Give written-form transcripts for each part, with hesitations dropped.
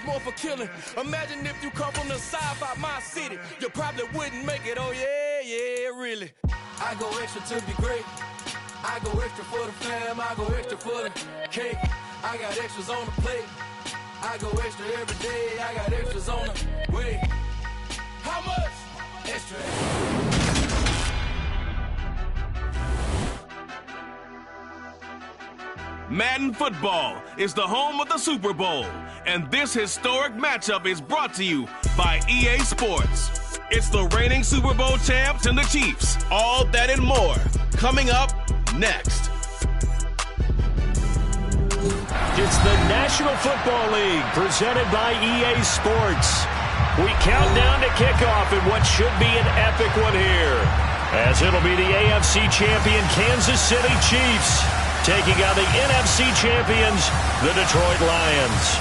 more for killing. Imagine if you come from the south out my city. You probably wouldn't make it, oh yeah, yeah, really. I go extra to be great. I go extra for the fam, I go extra for the cake. I got extras on the plate. I go extra every day, I got extras on the way. How much? Extra. Madden Football is the home of the Super Bowl, and this historic matchup is brought to you by EA Sports. It's the reigning Super Bowl champs and the Chiefs. All that and more coming up next. It's the National Football League presented by EA Sports. We count down to kickoff in what should be an epic one here, as it'll be the AFC champion Kansas City Chiefs taking on the NFC champions, the Detroit Lions.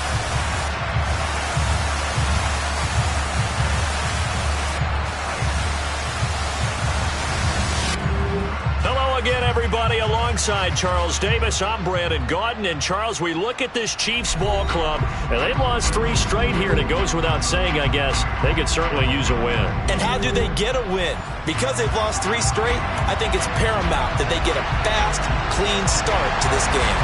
Hello again, everybody. Alongside Charles Davis, I'm Brandon Gaudin. And Charles, we look at this Chiefs ball club, and they've lost 3 straight here, and it goes without saying, I guess, they could certainly use a win. And how do they get a win? Because they've lost 3 straight, I think it's paramount that they get a fast, clean start to this game.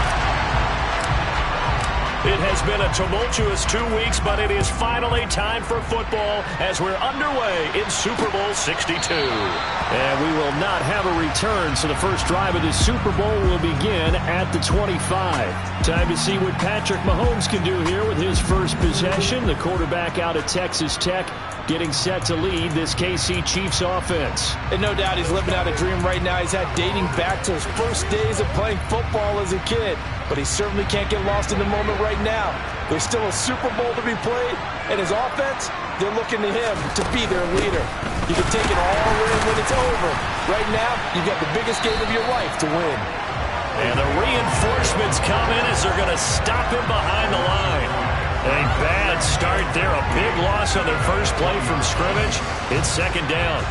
It has been a tumultuous 2 weeks, but it is finally time for football as we're underway in Super Bowl 62. And we will not have a return, so the first drive of this Super Bowl will begin at the 25. Time to see what Patrick Mahomes can do here with his first possession. The quarterback out of Texas Tech getting set to lead this KC Chiefs offense. And no doubt he's living out a dream right now. He's had dating back to his first days of playing football as a kid. But he certainly can't get lost in the moment right now. There's still a Super Bowl to be played, and his offense, they're looking to him to be their leader. You can take it all in when it's over. Right now, you've got the biggest game of your life to win. And the reinforcements come in as they're going to stop him behind the line. A bad start there, a big loss on their first play from scrimmage. It's second down.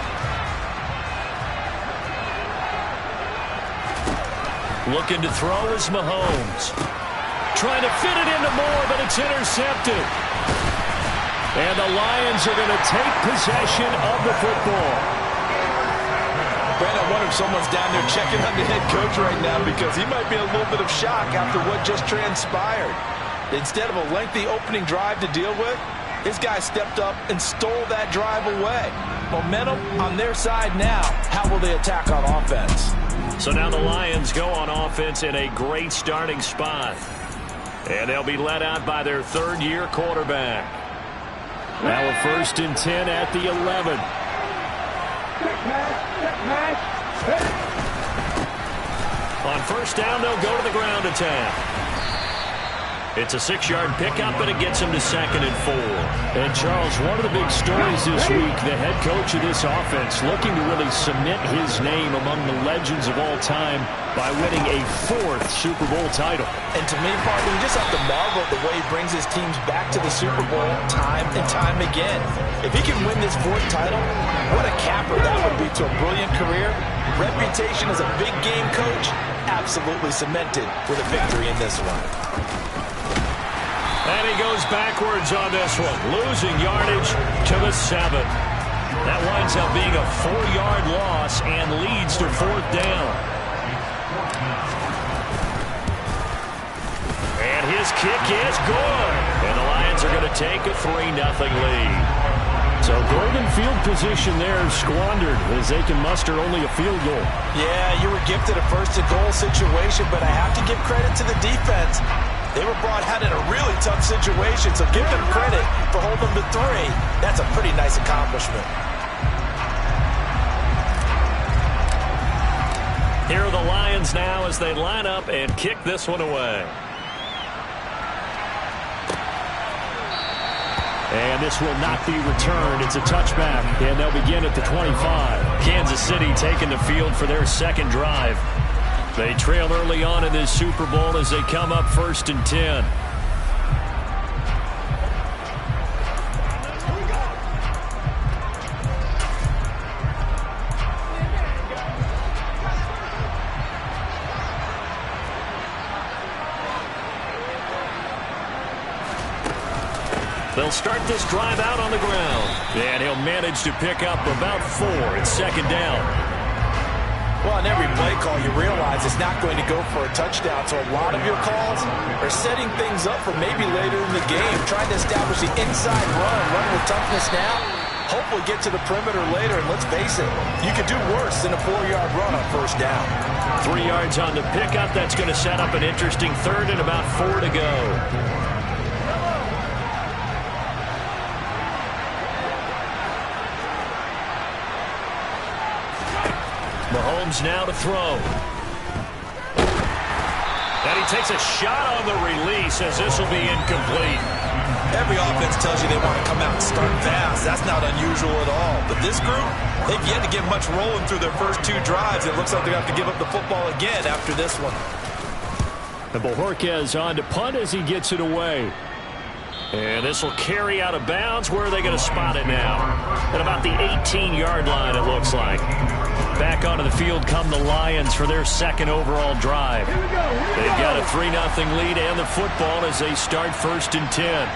Looking to throw is Mahomes. Trying to fit it into Moore, but it's intercepted. And the Lions are going to take possession of the football. Brandon, I wonder if someone's down there checking on the head coach right now because he might be in a little bit of shock after what just transpired. Instead of a lengthy opening drive to deal with, his guy stepped up and stole that drive away. Momentum on their side now. How will they attack on offense? So now the Lions go on offense in a great starting spot. And they'll be led out by their third-year quarterback. Now a 1st and 10 at the 11. On first down, they'll go to the ground attack. It's a 6-yard pickup, and it gets him to 2nd and 4. And, Charles, one of the big stories this week, the head coach of this offense looking to really cement his name among the legends of all time by winning a 4th Super Bowl title. And to me, partner, you just have to marvel at the way he brings his teams back to the Super Bowl time and time again. If he can win this 4th title, what a capper that would be to a brilliant career. Reputation as a big game coach, absolutely cemented with a victory in this one. And he goes backwards on this one, losing yardage to the 7. That winds up being a 4-yard loss and leads to 4th down. And his kick is good. And the Lions are going to take a 3-0 lead. So golden field position there squandered as they can muster only a field goal. Yeah, you were gifted a 1st-and-goal situation, but I have to give credit to the defense. They were brought out in a really tough situation, so give them credit for holding them to 3. That's a pretty nice accomplishment. Here are the Lions now as they line up and kick this one away. And this will not be returned. It's a touchback, and they'll begin at the 25. Kansas City taking the field for their second drive. They trail early on in this Super Bowl as they come up 1st and 10. They'll start this drive out on the ground. And he'll manage to pick up about 4. It's second down. Well, on every play call, you realize it's not going to go for a touchdown. So a lot of your calls are setting things up for maybe later in the game, trying to establish the inside run with toughness now. Hopefully get to the perimeter later, and let's face it, you could do worse than a 4-yard run on first down. 3 yards on the pickup. That's going to set up an interesting third and about 4 to go. Mahomes now to throw. And he takes a shot on the release as this will be incomplete. Every offense tells you they want to come out and start fast. That's not unusual at all. But this group, they've yet to get much rolling through their first 2 drives. It looks like they're going to have to give up the football again after this one. And Bojorquez on to punt as he gets it away. And this will carry out of bounds. Where are they going to spot it now? At about the 18-yard line, it looks like. Back onto the field come the Lions for their second overall drive. They've got a 3-0 lead and the football as they start 1st and 10.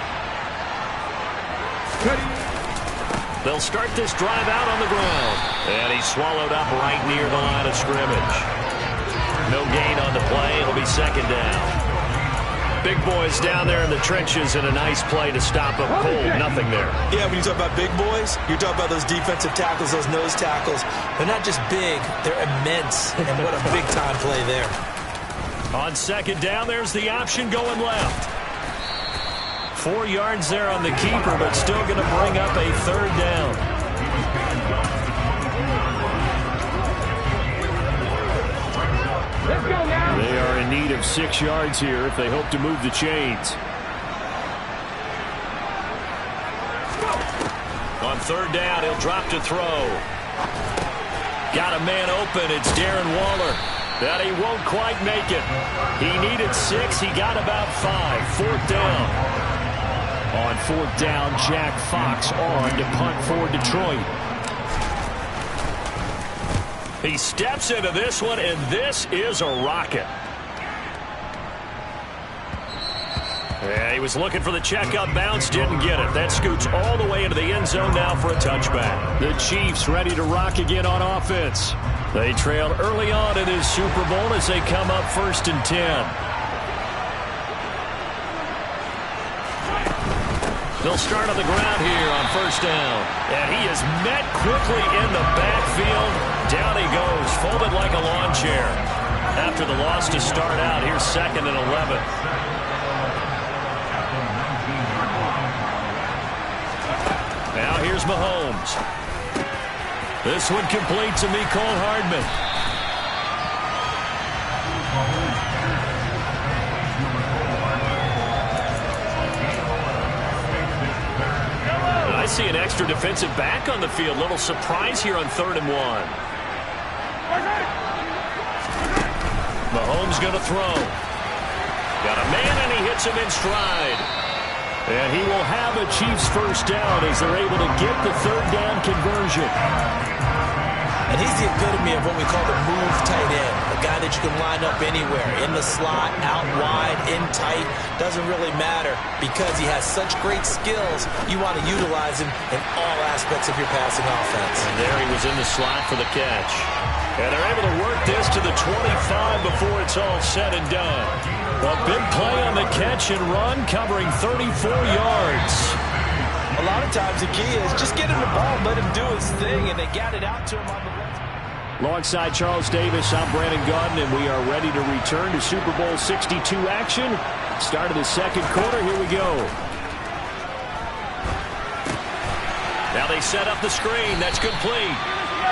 They'll start this drive out on the ground. And he's swallowed up right near the line of scrimmage. No gain on the play. It'll be second down. Big boys down there in the trenches in a nice play to stop up cold. Nothing there. Yeah, when you talk about big boys, you're talking about those defensive tackles, those nose tackles. They're not just big, they're immense. And what a big-time play there. On second down, there's the option going left. 4 yards there on the keeper, but still going to bring up a third down. They are in need of 6 yards here if they hope to move the chains. On third down, he'll drop to throw. Got a man open. It's Darren Waller. That he won't quite make it. He needed 6. He got about 5. Fourth down. On fourth down, Jack Fox on to punt for Detroit. He steps into this one, and this is a rocket. Yeah, he was looking for the check-up bounce, didn't get it. That scoots all the way into the end zone now for a touchback. The Chiefs ready to rock again on offense. They trailed early on in this Super Bowl as they come up 1st and 10. They'll start on the ground here on first down. And he is met quickly in the backfield. Down he goes, folded like a lawn chair. After the loss to start out, here's 2nd and 11. Now here's Mahomes. This one complete to Mecole Hardman. I see an extra defensive back on the field. Little surprise here on 3rd and 1. Mahomes going to throw. Got a man, and he hits him in stride. And he will have a Chiefs first down as they're able to get the 3rd down conversion. And he's the epitome of what we call the move tight end. A guy that you can line up anywhere. In the slot, out wide, in tight. Doesn't really matter because he has such great skills. You want to utilize him in all aspects of your passing offense. And there he was in the slot for the catch. And they're able to work this to the 25 before it's all said and done. A big play on the catch and run, covering 34 yards. A lot of times the key is just get him the ball, let him do his thing, and they got it out to him on the left. Alongside Charles Davis, I'm Brandon Gaudin, and we are ready to return to Super Bowl 62 action. Start of the second quarter. Here we go. Now they set up the screen. That's complete.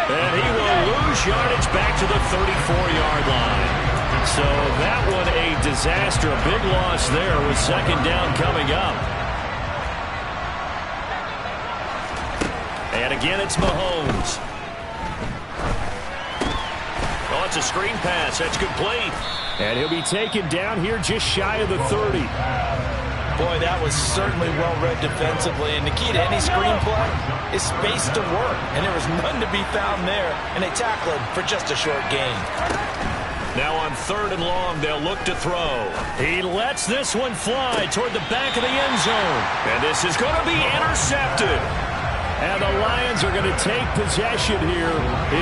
And he will lose yardage back to the 34-yard line. So that one a disaster. A big loss there with second down coming up. And again, it's Mahomes. Oh, it's a screen pass. That's complete. And he'll be taken down here just shy of the 30. Boy, that was certainly well-read defensively. And the key to any screenplay is space to work. And there was none to be found there. And they tackled him for just a short gain. Now on 3rd and long, they'll look to throw. He lets this one fly toward the back of the end zone. And this is going to be intercepted. And the Lions are going to take possession here.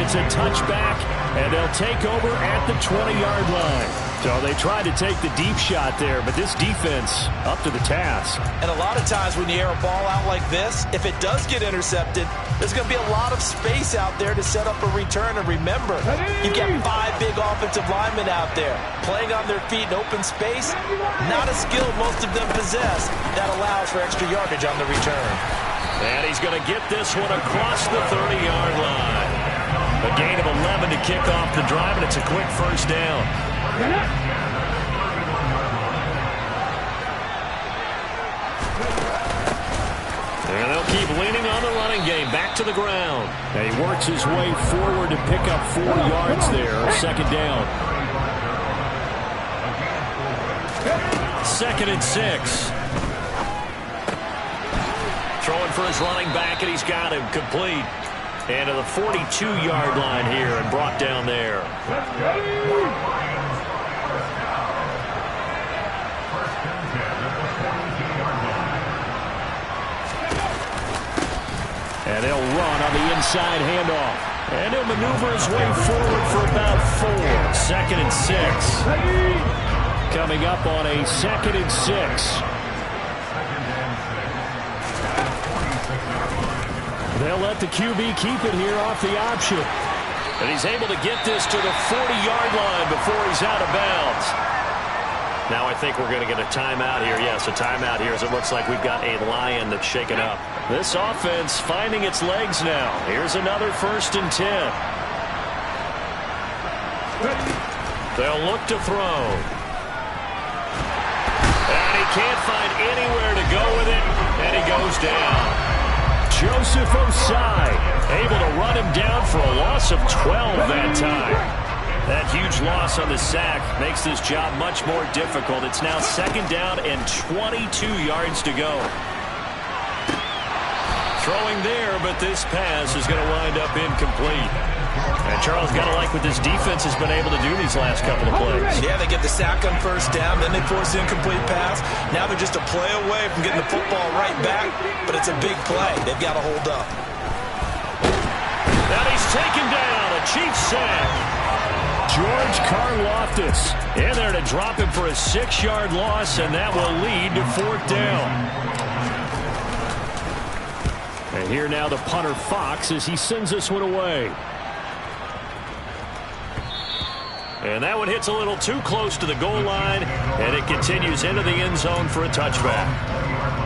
It's a touchback, and they'll take over at the 20-yard line. So they tried to take the deep shot there, but this defense up to the task. And a lot of times when you air a ball out like this, if it does get intercepted, there's going to be a lot of space out there to set up a return. And remember, you've got 5 big offensive linemen out there playing on their feet in open space. Not a skill most of them possess that allows for extra yardage on the return. And he's going to get this one across the 30-yard line. A gain of 11 to kick off the drive, and it's a quick first down. And they'll keep leaning on the running game. Back to the ground. And he works his way forward to pick up 4 yards there. 2nd down. 2nd and 6. Throwing for his running back, and he's got him complete. And to the 42-yard line here and brought down there. And they'll run on the inside handoff. And he'll maneuver his way forward for about 4. 2nd and 6. Coming up on a 2nd and 6. They'll let the QB keep it here off the option. And he's able to get this to the 40-yard line before he's out of bounds. Now I think we're going to get a timeout here. Yes, a timeout here as it looks like we've got a Lion that's shaken up. This offense finding its legs now. Here's another 1st and 10. They'll look to throw. And he can't find anywhere to go with it. And he goes down. Joseph Osai able to run him down for a loss of 12 that time. That huge loss on the sack makes this job much more difficult. It's now 2nd down and 22 yards to go. Throwing there, but this pass is going to wind up incomplete. And Charles, got to like what this defense has been able to do these last couple of plays. Yeah, they get the sack on 1st down, then they force the incomplete pass. Now they're just a play away from getting the football right back, but it's a big play. They've got to hold up. Now he's taken down, a Chiefs sack. George Karlaftis in there to drop him for a 6-yard loss, and that will lead to 4th down. And here now the punter Fox as he sends this one away. And that one hits a little too close to the goal line, and it continues into the end zone for a touchback.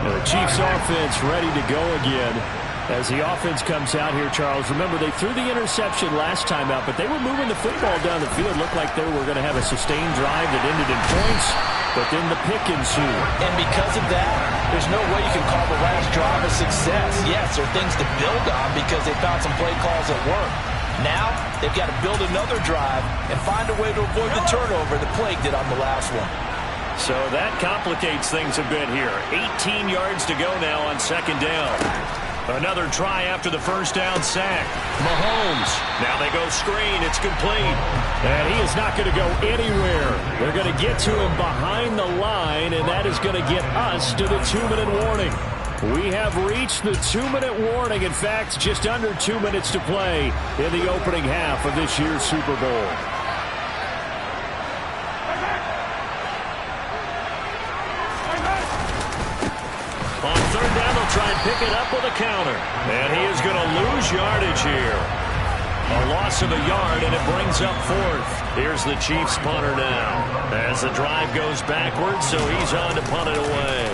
And the Chiefs offense ready to go again. As the offense comes out here, Charles, remember they threw the interception last time out, but they were moving the football down the field. Looked like they were going to have a sustained drive that ended in points, but then the pick ensued. And because of that, there's no way you can call the last drive a success. Yes, there are things to build on because they found some play calls that work. Now, they've got to build another drive and find a way to avoid the turnover the Plague did on the last one. So that complicates things a bit here. 18 yards to go now on 2nd down. Another try after the 1st down sack. Mahomes. Now they go screen. It's complete. And he is not going to go anywhere. They're going to get to him behind the line, and that is going to get us to the 2-minute warning. We have reached the 2-minute warning. In fact, just under 2 minutes to play in the opening half of this year's Super Bowl. On 3rd down, they'll try and pick it up with a counter. And he is going to lose yardage here. A loss of a yard, and it brings up 4th. Here's the Chiefs punter now. As the drive goes backwards, so he's on to punt it away.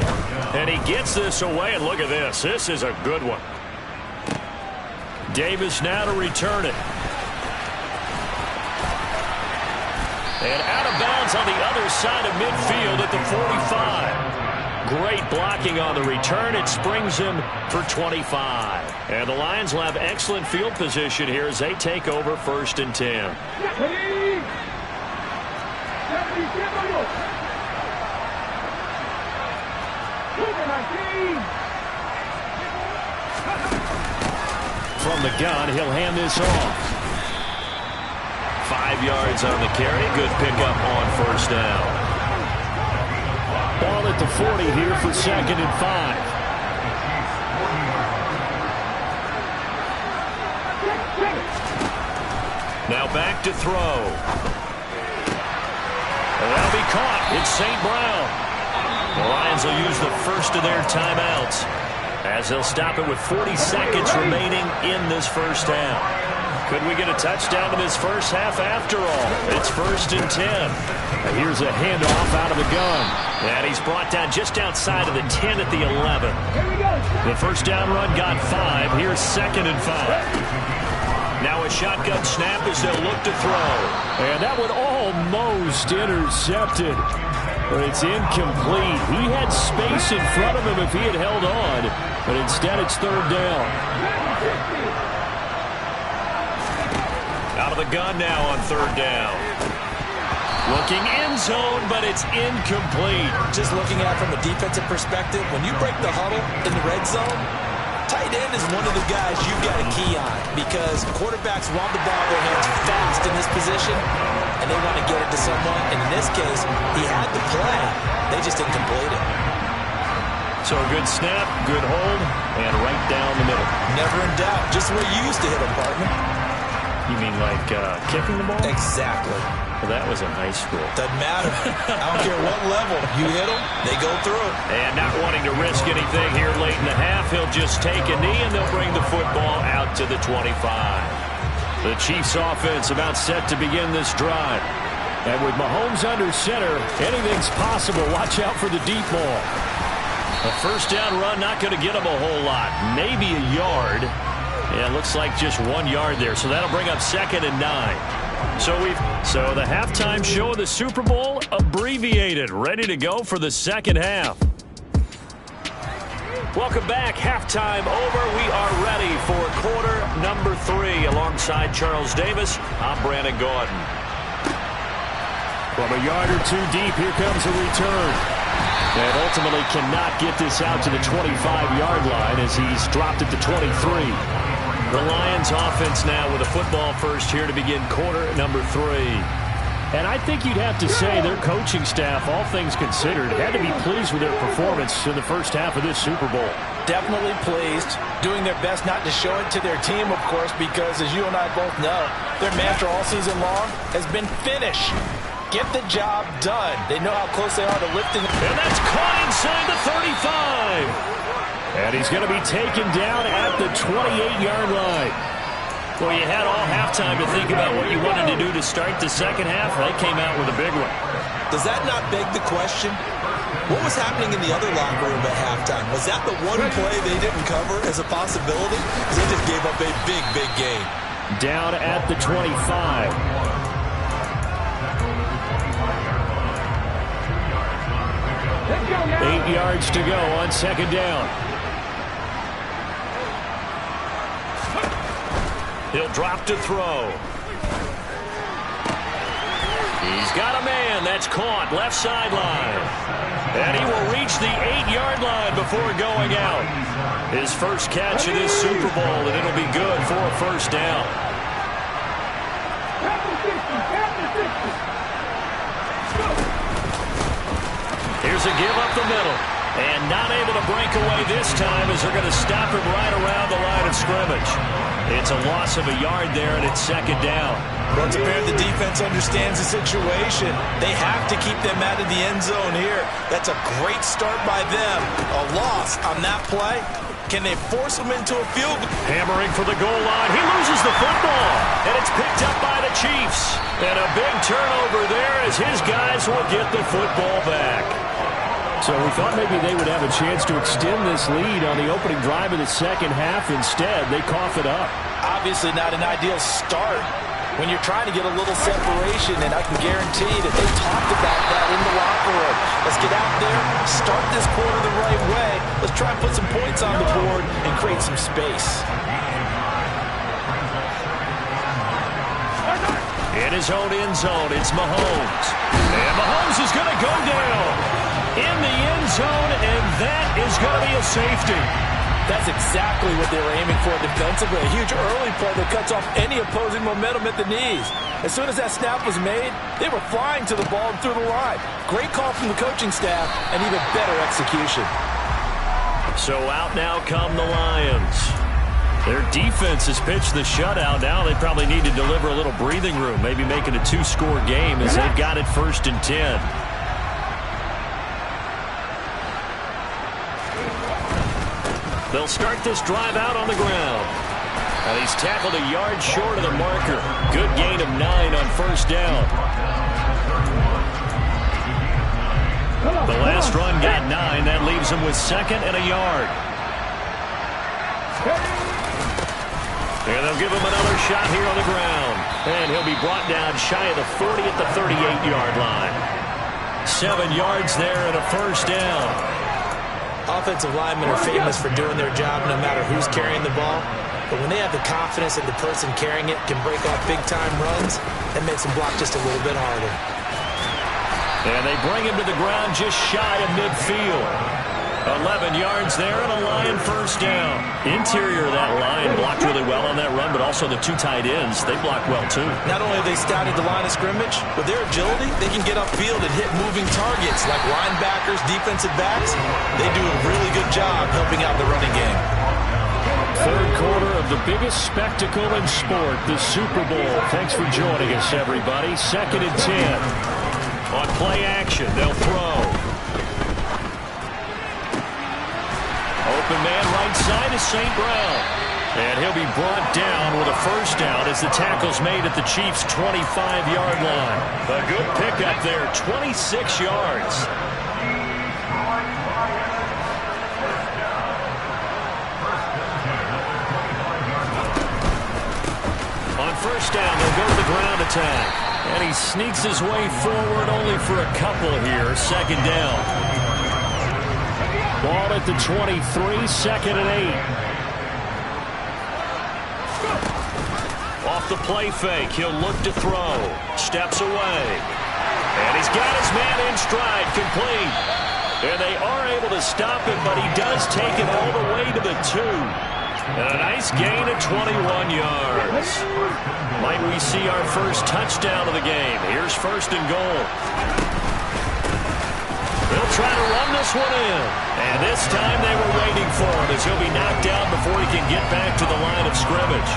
And he gets this away, and look at this. This is a good one. Davis now to return it. And out of bounds on the other side of midfield at the 45. Great blocking on the return. It springs him for 25. And the Lions will have excellent field position here as they take over 1st and 10. From the gun, he'll hand this off. 5 yards on the carry. Good pickup on first down. Ball at the 40 here for 2nd and 5. Now back to throw. That'll be caught. It's St. Brown. The Lions will use the first of their timeouts as they'll stop it with 40 seconds remaining in this first half. Could we get a touchdown in this first half after all? It's 1st and 10. And here's a handoff out of the gun. And he's brought down just outside of the 10 at the 11. The first down run got 5. Here's 2nd and 5. Now a shotgun snap as they'll look to throw. And that one almost intercepted. But it's incomplete. He had space in front of him if he had held on. But instead it's 3rd down. Out of the gun now on 3rd down. Looking end zone, but it's incomplete. Just looking at it from a defensive perspective, when you break the huddle in the red zone, tight end is one of the guys you've got to key on because quarterbacks want the ball in their hands fast in this position, and they want to get it to someone. And in this case, he had the play. They just didn't complete it. So a good snap, good hold, and right down the middle. Never in doubt. Just where you used to hit them, partner. You mean like kicking the ball? Exactly. Well, that was in high school. Doesn't matter. I don't care what level. You hit them, they go through. And not wanting to risk anything here late in the half, he'll just take a knee and they'll bring the football out to the 25. The Chiefs offense about set to begin this drive. And with Mahomes under center, anything's possible. Watch out for the deep ball. A first down run, not going to get him a whole lot. Maybe a yard. Yeah, it looks like just 1 yard there. So that'll bring up 2nd and 9. So the halftime show of the Super Bowl abbreviated, ready to go for the second half. Welcome back. Halftime over. We are ready for quarter number 3. Alongside Charles Davis, I'm Brandon Gaudin. From a yard or 2 deep, here comes a return. And ultimately cannot get this out to the 25-yard line as he's dropped it to 23. The Lions offense now with a football first here to begin quarter number 3. And I think you'd have to say their coaching staff, all things considered, had to be pleased with their performance in the first half of this Super Bowl. Definitely pleased, doing their best not to show it to their team, of course, because as you and I both know, their mantra all season long has been finish. Get the job done. They know how close they are to lifting. And that's caught inside the 35. And he's going to be taken down at the 28-yard line. Well, you had all halftime to think about what you wanted to do to start the second half. They came out with a big one. Does that not beg the question? What was happening in the other locker room at halftime? Was that the one play they didn't cover as a possibility? Because they just gave up a big, big game. Down at the 25. 8 yards to go on 2nd down. He'll drop to throw. He's got a man. That's caught. Left sideline. And he will reach the 8-yard line before going out. His first catch of this Super Bowl, and it'll be good for a first down. Here's a give up the middle. And not able to break away this time as they're going to stop him right around the line of scrimmage. It's a loss of a yard there, and it's 2nd down. Well, it's apparent the defense understands the situation. They have to keep them out of the end zone here. That's a great start by them. A loss on that play. Can they force them into a field goal? Hammering for the goal line. He loses the football, and it's picked up by the Chiefs. And a big turnover there as his guys will get the football back. So we thought maybe they would have a chance to extend this lead on the opening drive of the second half. Instead, they cough it up. Obviously not an ideal start when you're trying to get a little separation, and I can guarantee that they talked about that in the locker room. Let's get out there, start this quarter the right way. Let's try and put some points on the board and create some space. In his own end zone, it's Mahomes. And Mahomes is going to go down in the end zone, and that is going to be a safety. That That's exactly what they were aiming for defensively. A huge early play that cuts off any opposing momentum at the knees. As soon as that snap was made, they were flying to the ball and through the line. Great call from the coaching staff and even better execution. So out now come the Lions. Their defense has pitched the shutout. Now they probably need to deliver a little breathing room, maybe make it a 2-score game as they've got it 1st and 10. They'll start this drive out on the ground. And he's tackled a yard short of the marker. Good gain of 9 on 1st down. The last run got 9. That leaves him with 2nd and a yard. And they'll give him another shot here on the ground. And he'll be brought down shy of the 40 at the 38-yard line. 7 yards there and a 1st down. Offensive linemen are famous for doing their job no matter who's carrying the ball. But when they have the confidence that the person carrying it can break off big-time runs, that makes them block just a little bit harder. And they bring him to the ground just shy of midfield. 11 yards there and a Lion 1st down. Interior of that line blocked really well on that run, but also the 2 tight ends, they blocked well too. Not only have they scouted the line of scrimmage, with their agility, they can get upfield and hit moving targets like linebackers, defensive backs. They do a really good job helping out the running game. 3rd quarter of the biggest spectacle in sport, the Super Bowl. Thanks for joining us, everybody. 2nd and 10. On play action, they'll throw. Open man right side is St. Brown. And he'll be brought down with a 1st down as the tackle's made at the Chiefs' 25-yard line. A good pickup there, 26 yards. On 1st down, they'll go to the ground attack. And he sneaks his way forward only for a couple here. 2nd down. Ball at the 23, 2nd and 8. Off the play fake, he'll look to throw. Steps away. And he's got his man in stride, complete. And they are able to stop him, but he does take it all the way to the 2. And a nice gain of 21 yards. Might we see our first touchdown of the game? Here's 1st and goal. They'll try to run this one in. And this time they were waiting for him as he'll be knocked down before he can get back to the line of scrimmage.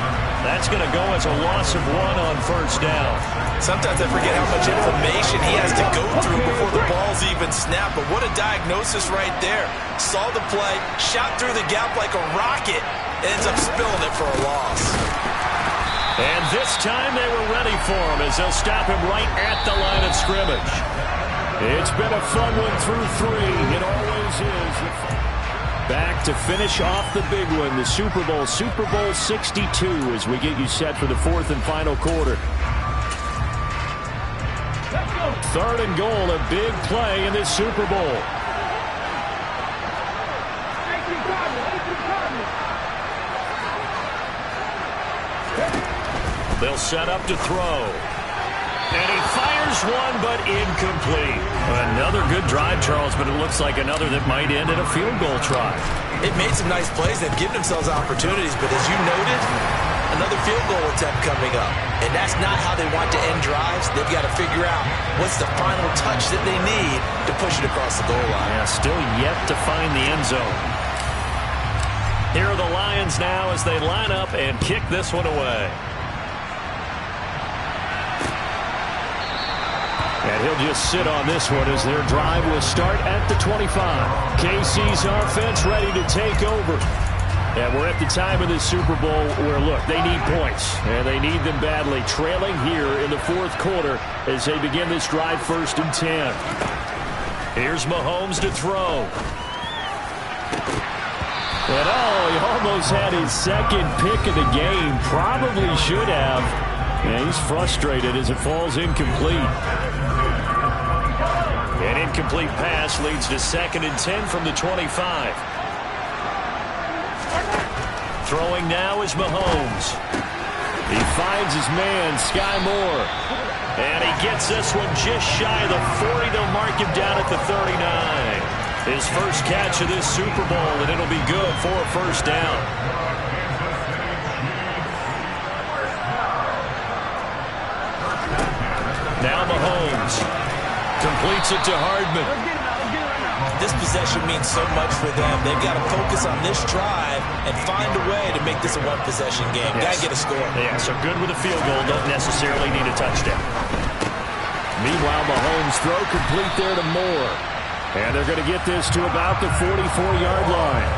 That's going to go as a loss of 1 on 1st down. Sometimes I forget how much information he has to go through before the ball's even snapped. But what a diagnosis right there. Saw the play, shot through the gap like a rocket, ends up spilling it for a loss. And this time they were ready for him as they'll stop him right at the line of scrimmage. It's been a fun one through 3. It always is. Back to finish off the big one, the Super Bowl 62, as we get you set for the 4th and final quarter. 3rd and goal, a big play in this Super Bowl. They'll set up to throw. And he fires one, but incomplete. Another good drive, Charles, but it looks like another that might end in a field goal try. They've made some nice plays. They've given themselves opportunities, but as you noted, another field goal attempt coming up. And that's not how they want to end drives. They've got to figure out what's the final touch that they need to push it across the goal line. Yeah, still yet to find the end zone. Here are the Lions now as they line up and kick this one away. And he'll just sit on this one as their drive will start at the 25. KC's offense ready to take over. And we're at the time of this Super Bowl where, look, they need points. And they need them badly. Trailing here in the 4th quarter as they begin this drive 1st and 10. Here's Mahomes to throw. And he almost had his 2nd pick of the game. Probably should have. And he's frustrated as it falls incomplete. An incomplete pass leads to 2nd and 10 from the 25. Throwing now is Mahomes. He finds his man, Sky Moore. And he gets this one just shy of the 40. They'll mark him down at the 39. His first catch of this Super Bowl, and it'll be good for a first down. Now Mahomes completes it to Hardman. This possession means so much for them. They've got to focus on this drive and find a way to make this a one-possession game. Yes. Got to get a score. Yeah, so good with a field goal. Don't necessarily need a touchdown. Meanwhile, Mahomes throw complete there to Moore. And they're going to get this to about the 44-yard line.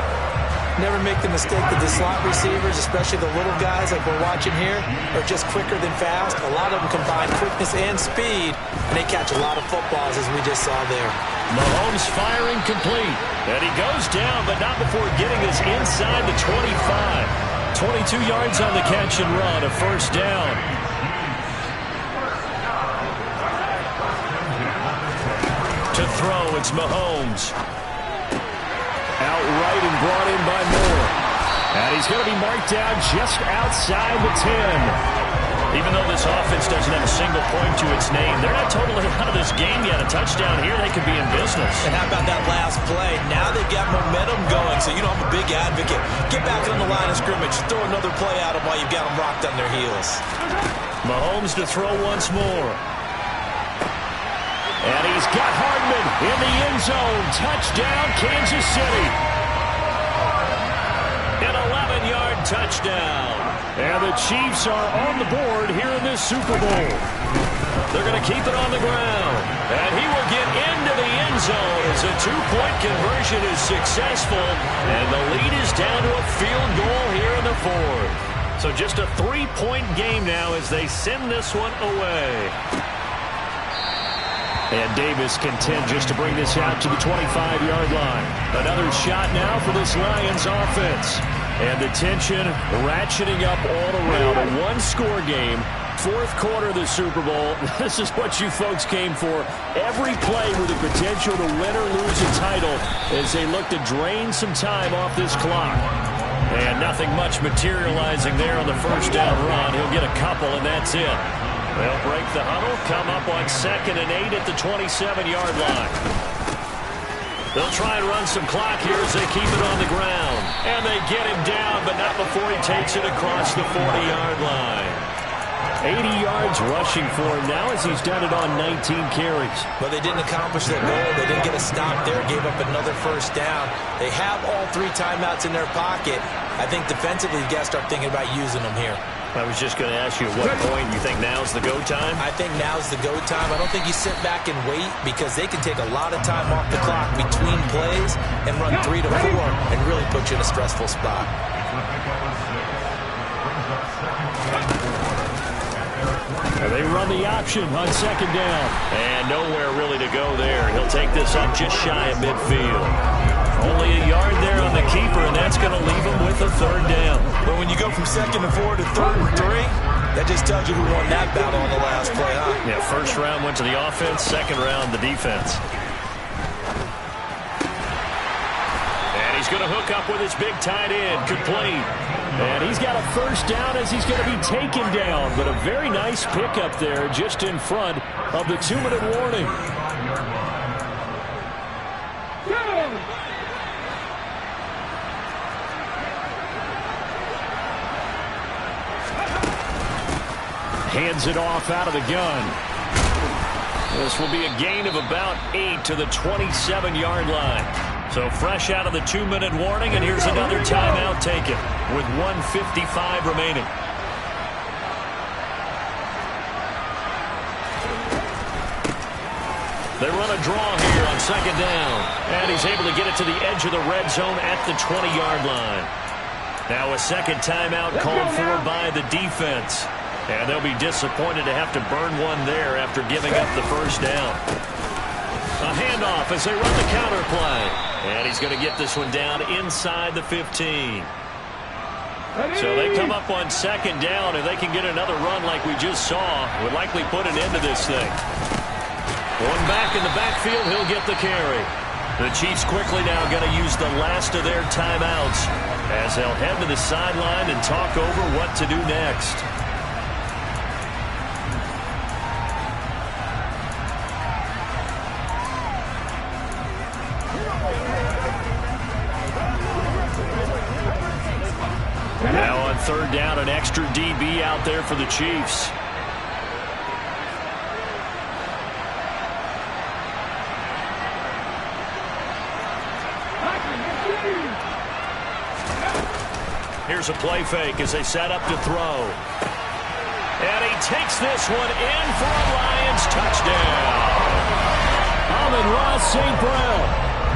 Never make the mistake that the slot receivers, especially the little guys like we're watching here, are just quicker than fast. A lot of them combine quickness and speed, and they catch a lot of footballs, as we just saw there. Mahomes firing complete. And he goes down, but not before getting us inside the 25. 22 yards on the catch and run, a first down. To throw, it's Mahomes. Outright and brought in by Moore. And he's going to be marked down just outside the 10. Even though this offense doesn't have a single point to its name, they're not totally out of this game yet. A touchdown here, they could be in business. And how about that last play? Now they've got momentum going, so I'm a big advocate. Get back on the line of scrimmage. Throw another play at them while you've got them rocked on their heels. Mahomes to throw once more. And he's got Hardman in the end zone. Touchdown, Kansas City. An 11-yard touchdown. And the Chiefs are on the board here in this Super Bowl. They're going to keep it on the ground. And he will get into the end zone as a two-point conversion is successful. And the lead is down to a field goal here in the fourth. So just a 3-point game now as they send this one away. And Davis content just to bring this out to the 25-yard line. Another shot now for this Lions offense. And the tension ratcheting up all around. A one-score game. Fourth quarter of the Super Bowl. This is what you folks came for. Every play with the potential to win or lose a title as they look to drain some time off this clock. And nothing much materializing there on the first down run. He'll get a couple, and that's it. They'll break the huddle, come up on 2nd and 8 at the 27-yard line. They'll try and run some clock here as they keep it on the ground. And they get him down, but not before he takes it across the 40-yard line. 80 yards rushing for him now as he's done it on 19 carries. But they didn't accomplish their goal. They didn't get a stop there, gave up another first down. They have all 3 timeouts in their pocket. I think defensively, you got to start thinking about using them here. I was just going to ask you, at what point you think now's the go time? I think now's the go time. I don't think you sit back and wait because they can take a lot of time off the clock between plays and run 3 to 4 and really put you in a stressful spot. And they run the option on 2nd down. And nowhere really to go there. He'll take this up just shy of midfield. Only a yard there on the keeper, and that's going to leave him with a 3rd down. But when you go from 2nd and 4 to 3rd and 3, that just tells you who won that battle on the last play, huh? Yeah, first round went to the offense, second round the defense. And he's going to hook up with his big tight end, complete. And he's got a first down as he's going to be taken down. But a very nice pickup there just in front of the 2-minute warning. Hands it off out of the gun. This will be a gain of about 8 to the 27-yard line. So fresh out of the 2-minute warning, and here's another timeout taken with 1:55 remaining. They run a draw here on 2nd down, and he's able to get it to the edge of the red zone at the 20-yard line. Now a second timeout called for by the defense. And they'll be disappointed to have to burn one there after giving up the first down. A handoff as they run the counter play. And he's going to get this one down inside the 15. So they come up on 2nd down, and they can get another run like we just saw. Would likely put an end to this thing. One back in the backfield, he'll get the carry. The Chiefs quickly now going to use the last of their timeouts as they'll head to the sideline and talk over what to do next. Now on third down, an extra DB out there for the Chiefs. Here's a play fake as they set up to throw. And he takes this one in for a Lions touchdown. Amon-Ra St. Brown,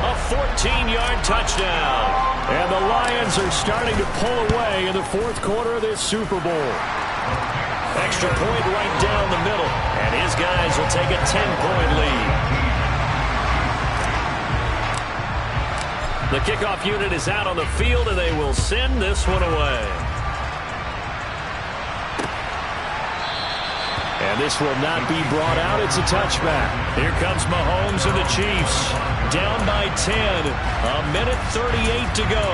a 14-yard touchdown. And the Lions are starting to pull away in the fourth quarter of this Super Bowl. Extra point right down the middle. And his guys will take a 10-point lead. The kickoff unit is out on the field, and they will send this one away. And this will not be brought out. It's a touchback. Here comes Mahomes and the Chiefs. Down by 10. A minute 38 to go.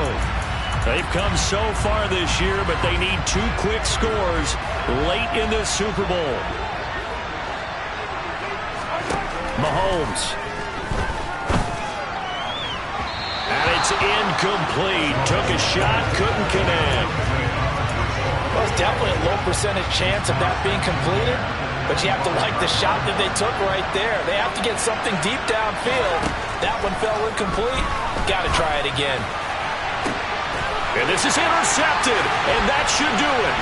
They've come so far this year, but they need 2 quick scores late in this Super Bowl. Mahomes. And it's incomplete. Took a shot, couldn't connect. Well, it's definitely a low percentage chance of that being completed, but you have to like the shot that they took right there. They have to get something deep downfield. That one fell incomplete. Got to try it again. And this is intercepted, and that should do it.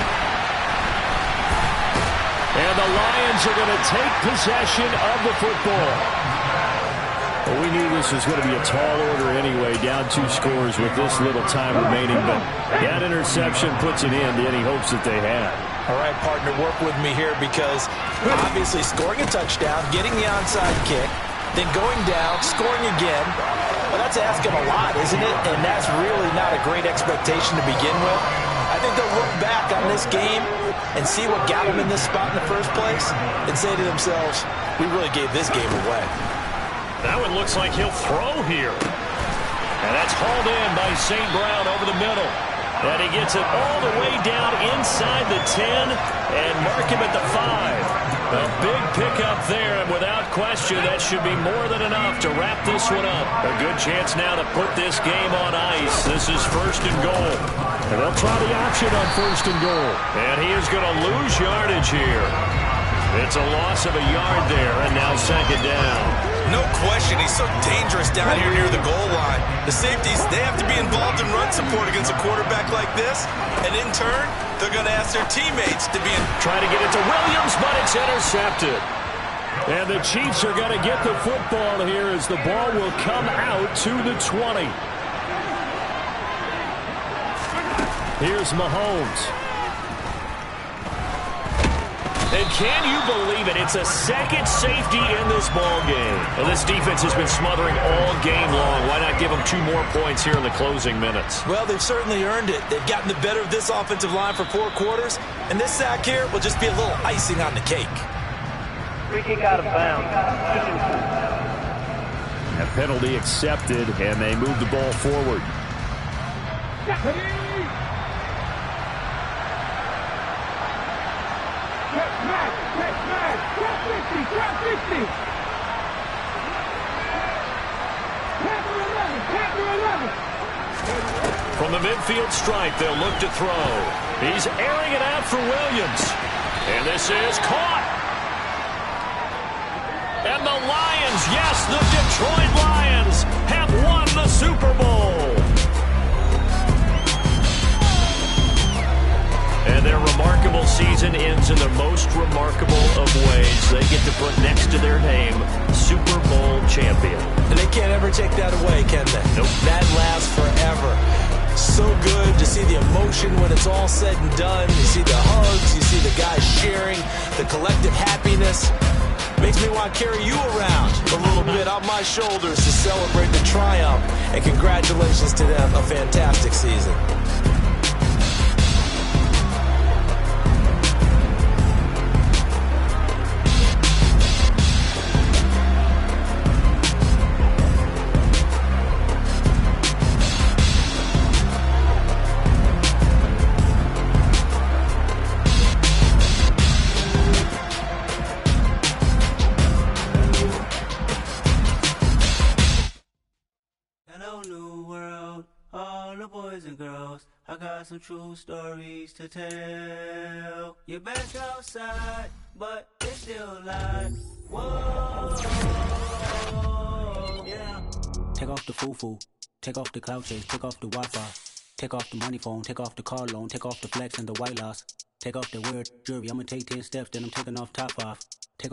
And the Lions are going to take possession of the football. Well, we knew this was going to be a tall order anyway, down 2 scores with this little time remaining, but that interception puts an end to any hopes that they had. All right, partner, work with me here because obviously scoring a touchdown, getting the onside kick, then going down, scoring again, well, that's asking a lot, isn't it? And that's really not a great expectation to begin with. I think they'll look back on this game and see what got them in this spot in the first place and say to themselves, we really gave this game away. That one looks like he'll throw here. And that's hauled in by St. Brown over the middle. And he gets it all the way down inside the 10 and mark him at the 5. A big pickup there, and without question, that should be more than enough to wrap this one up. A good chance now to put this game on ice. This is first and goal. And they'll try the option on first and goal. And he is going to lose yardage here. It's a loss of a yard there, and now second down. No question, he's so dangerous down here near the goal line. The safeties, they have to be involved in run support against a quarterback like this. And in turn, they're going to ask their teammates to be in. Trying to get it to Williams, but it's intercepted. And the Chiefs are going to get the football here as the ball will come out to the 20. Here's Mahomes. And can you believe it? It's a second safety in this ball game. Well, this defense has been smothering all game long. Why not give them 2 more points here in the closing minutes? Well, they've certainly earned it. They've gotten the better of this offensive line for 4 quarters. And this sack here will just be a little icing on the cake. Free kick out of bounds. A penalty accepted, and they move the ball forward. From the midfield stripe, they'll look to throw. He's airing it out for Williams. And this is caught. And the Lions, yes, the Detroit Lions have won the Super Bowl. And their remarkable season ends in the most remarkable of ways. They get to put next to their name, Super Bowl champion. And they can't ever take that away, can they? Nope. That lasts forever. So good to see the emotion when it's all said and done. You see the hugs, you see the guys sharing, the collective happiness. Makes me want to carry you around a little bit on my shoulders to celebrate the triumph. And congratulations to them, a fantastic season. Hello, new world, all the boys and girls. I got some true stories to tell. You're back outside, but it's still live. Whoa, yeah. Take off the foo-foo, take off the cloud chase, take off the Wi-Fi. Take off the money phone, take off the car loan, take off the flex and the white loss. Take off the weird jewelry, I'ma take 10 steps, then I'm taking off top off.